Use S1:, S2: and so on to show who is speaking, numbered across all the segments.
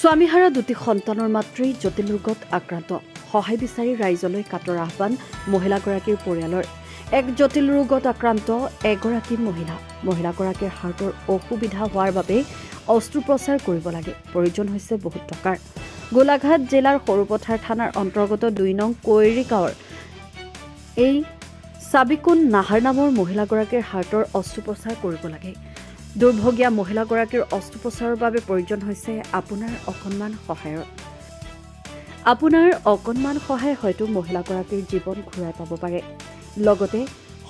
S1: স্বামীহাৰা দুটি সন্তানৰ মাতৃ জটিল ৰোগত আক্ৰান্ত সহায় বিচাৰি ৰাইজলৈ কাটৰ আহ্বান মহিলাগৰাকীৰ পৰিয়ালৰ এক জটিল ৰোগত আক্ৰান্ত এগৰাকী মহিলাগৰাকীৰ হাৰ্টৰ অসুবিধা হোৱাৰ বাবে অস্ত্ৰোপচাৰ কৰিব লাগে প্ৰয়োজন হৈছে বহুত টকাৰ গোলাঘাট জিলাৰ সৰুপথাৰ থানাৰ অন্তৰ্গত ২ নং কৈৰী গাঁৱৰ এই সাবিকুন নাহাৰ নামৰ মহিলাগৰাকীৰ হাৰ্টৰ অস্ত্ৰোপচাৰ কৰিব লাগে দুৰ্ভগীয়া মহিলাগৰাকীৰ অস্ত্ৰোপচাৰৰ বাবে প্ৰয়োজন হৈছে আপোনাৰ অকণমান সহায়ৰ আপোনাৰ অকণমান সহায় হয়তো মহিলাগৰাকীৰ জীৱন ঘূৰাই পাব পাৰে লগতে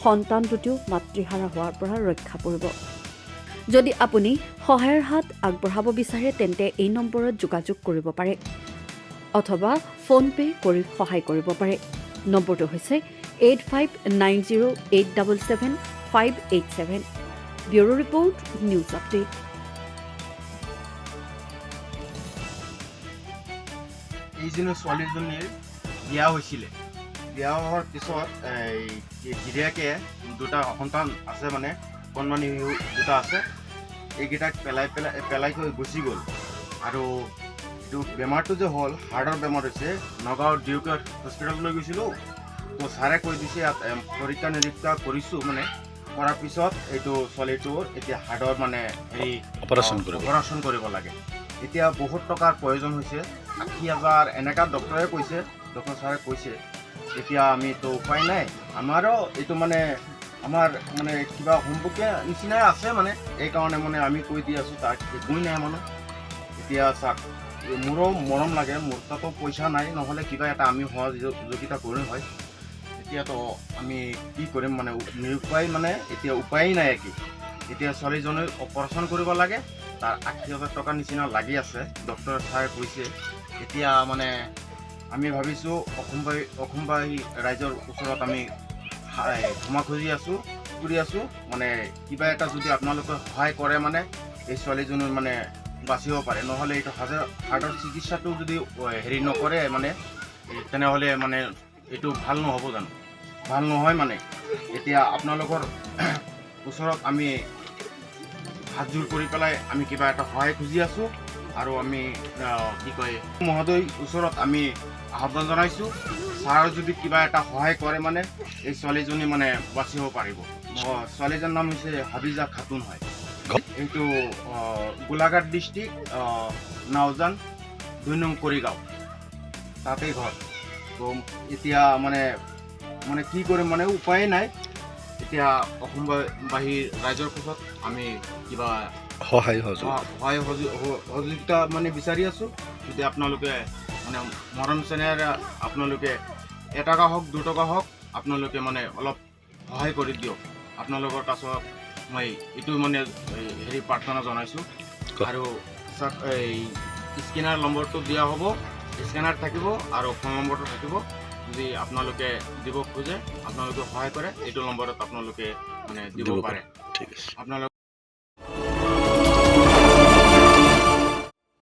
S1: সন্তান দুটিও মাতৃহাৰা হোৱাৰ পৰা ৰক্ষা পৰিব যদি আপুনি সহায়ৰ হাত আগবঢ়াব বিচাৰে তেন্তে এই নম্বৰত যোগাযোগ কৰিব পাৰে অথবা ফোন পে কৰি সহায় কৰিব পাৰে নম্বৰটো হৈছে 8590877587 ব্যুৰো ৰিপৰ্ট নিউজ আপডেট
S2: এইজনী ছোৱালীজনীৰ বিয়া হৈছিলে বিয়া হোৱাৰ পিছত গিৰিয়াকে দুটা সন্তান আছে মানে কণমানি দুটা আছে এইকেইটাক পেলাই থৈ গুচি গ'ল আৰু এইটো বেমাৰটো যে হ'ল হাৰ্টৰ বেমাৰ হৈছে নগাঁৱৰ ডিউকে হস্পিটেললৈ গৈছিলোঁ তো ছাৰে কৈ দিছে ইয়াত পৰীক্ষা নিৰীক্ষা কৰিছোঁ মানে কৰাৰ পিছত এইটো ছোৱালীটোৰ এতিয়া হাৰ্টৰ মানে হেৰি অপাৰেশ্যন কৰিব লাগে এতিয়া বহুত টকাৰ প্ৰয়োজন হৈছে ৮০,০০০ এনেকা ডক্টৰে কৈছে ডক্টৰ ছাৰে কৈছে এতিয়া আমিতো উপায় নাই আমাৰো এইটো মানে আমাৰ মানে কিবা হোমৱৰ্কে নিচিনাই আছে মানে এইকাৰণে মানে আমি কৈ দি আছোঁ তাক একোৱেই নাই মানে এতিয়া চাওক মোৰো মৰম লাগে মোৰ তাতো পইচা নাই নহ'লে কিবা এটা আমি সহযোগিতা কৰিম হয় এতিয়াতো আমি কি কৰিম মানে নিৰুপায় মানে এতিয়া উপায়েই নাই এতিয়া ছোৱালীজনীৰ অপাৰেশ্যন কৰিব লাগে তাৰ ৮০,০০০ টকাৰ নিচিনা লাগি আছে ডক্টৰ ছাৰে কৈছে এতিয়া মানে আমি ভাবিছোঁ অসমবাসী ৰাইজৰ ওচৰত আমি ক্ষমা কৰি আছোঁ মানে কিবা এটা যদি আপোনালোকে সহায় কৰে মানে এই ছোৱালীজনীৰ মানে বাচিব পাৰে নহ'লে এইটো হাৰ্টৰ চিকিৎসাটো যদি হেৰি নকৰে মানে তেনেহ'লে মানে এইটো ভাল নহ'ব জানো ভাল নহয় মানে এতিয়া আপোনালোকৰ ওচৰত আমি হাতযোৰ কৰি পেলাই আমি কিবা এটা সহায় খুজি আছোঁ আৰু আমি কি কয় মহোদয় ওচৰত আমি আহ্বান জনাইছোঁ ছাৰ যদি কিবা এটা সহায় কৰে মানে এই ছোৱালীজনী মানে বাচিব পাৰিব ছোৱালীজনীৰ নাম হৈছে হাবিজা খাতুন হয় এইটো গোলাঘাট ডিষ্ট্ৰিক্ট নাওজান ২ নং কৈৰী গাঁও তাতেই ঘৰ তো এতিয়া মানে কি কৰিম মানে উপায় নাই এতিয়া অসমবাসী ৰাইজৰ পিছত আমি কিবা সহায় সহযোগিতা মানে বিচাৰি আছোঁ যদি আপোনালোকে মানে মৰম চেনেহৰে আপোনালোকে ১ টকা হওক ২ টকা হওক আপোনালোকে মানে অলপ সহায় কৰি দিয়ক আপোনালোকৰ কাছত মই এইটো মানে হেৰি প্ৰাৰ্থনা জনাইছোঁ আৰু এই স্কেনাৰ নম্বৰটো দিয়া হ'ব স্কেনাৰ থাকিব আৰু ফোন নম্বৰটো থাকিব যদি আপোনালোকে দিব খোজে আপোনালোকে সহায় কৰে এইটো নম্বৰত আপোনালোকে মানে দিব পাৰে ঠিক আছে আপোনালোকে